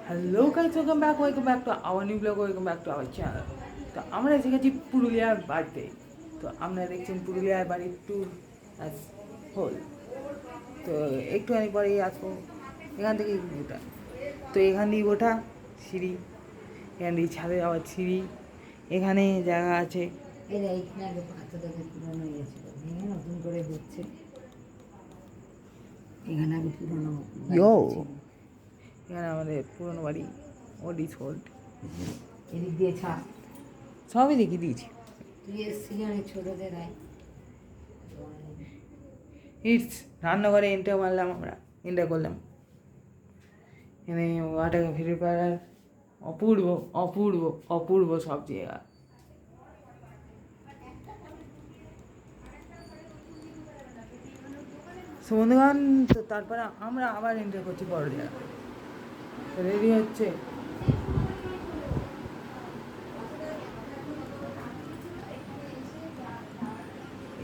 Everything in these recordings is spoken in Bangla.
Hello guys, welcome back to our new blog, welcome back to our channel. তো আমরা এসে গেছি পুরুলিয়ার বাড়িতে। তো আপনারা দেখছেন পুরুলিয়ার বাড়ির ট্যুর অ্যাজ হোল। তো একটুখানি পরেই আসবো এখান থেকে ওঠা। তো এখান দিয়ে ওঠা সিঁড়ি, এখান দিয়ে ছাদে যাওয়ার সিঁড়ি, এখানে জায়গা আছে। এইখানে আগে পাথরটা পুরনো হয়েছিল, ভেঙে নতুন করে হচ্ছে। এখানে আগে পুরনো এখানে আমাদের পুরনো বাড়ি, ওল্ড ইজ গোল্ড। এদিক দিয়ে ছাদ, সবই দেখিয়ে দিয়েছি। তুই এসেছিলি অনেক ছোটোদের আয়। ইটস রান্নাঘরে এন্টার মারলাম, আমরা এন্টার করলাম। এখানে ওয়াটার পিউরিফায়ার, অপূর্ব অপূর্ব অপূর্ব সব জায়গা। সো বন্ধুগণ, তো তারপরে আমরা আবার এন্টার করছি বড় জায়গা। রেডি হচ্ছে।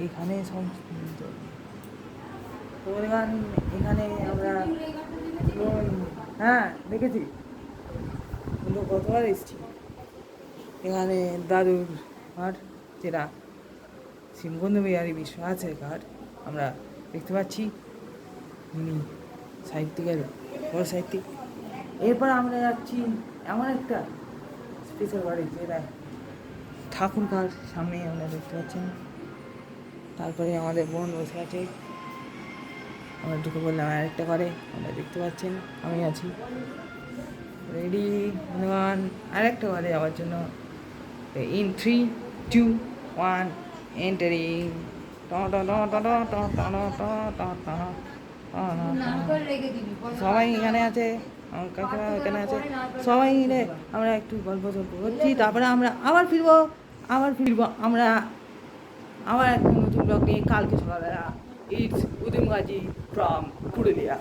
এখানে সব তো বন্ধুগণ, এখানে আমরা হ্যাঁ দেখেছি, কিন্তু কতবার এসেছি। এখানে দাদুর ঘর, যেটা শিবকুন্দ বিহারী বিশ্বাসের ঘর, আমরা দেখতে পাচ্ছি। ইনি সাহিত্যিকের বড় সাহিত্যিক। এরপর আমরা যাচ্ছি এমন একটা স্পেশাল বাড়ি, যেটা ঠাকুরঘর সামনেই আমরা দেখতে পাচ্ছেন। তারপরে আমাদের বোন বসে আছে, আমরা ঢুকে বললাম আরেকটা ঘরে, আমরা দেখতে পাচ্ছেন আমি আছি রেডি বন্ধুগণ আরেকটা ঘরে যাওয়ার জন্য। In 3, 2, 1 entering. সবাই এখানে আছে, আমার কাকিমা এখানে আছে, সবাই মিলে আমরা একটু গল্প করছি। তারপরে আমরা আবার ফিরবো আমরা আবার একটা নতুন ব্লগ নিয়ে কালকে সকালবেলা। It's Udim Gazi from Purulia.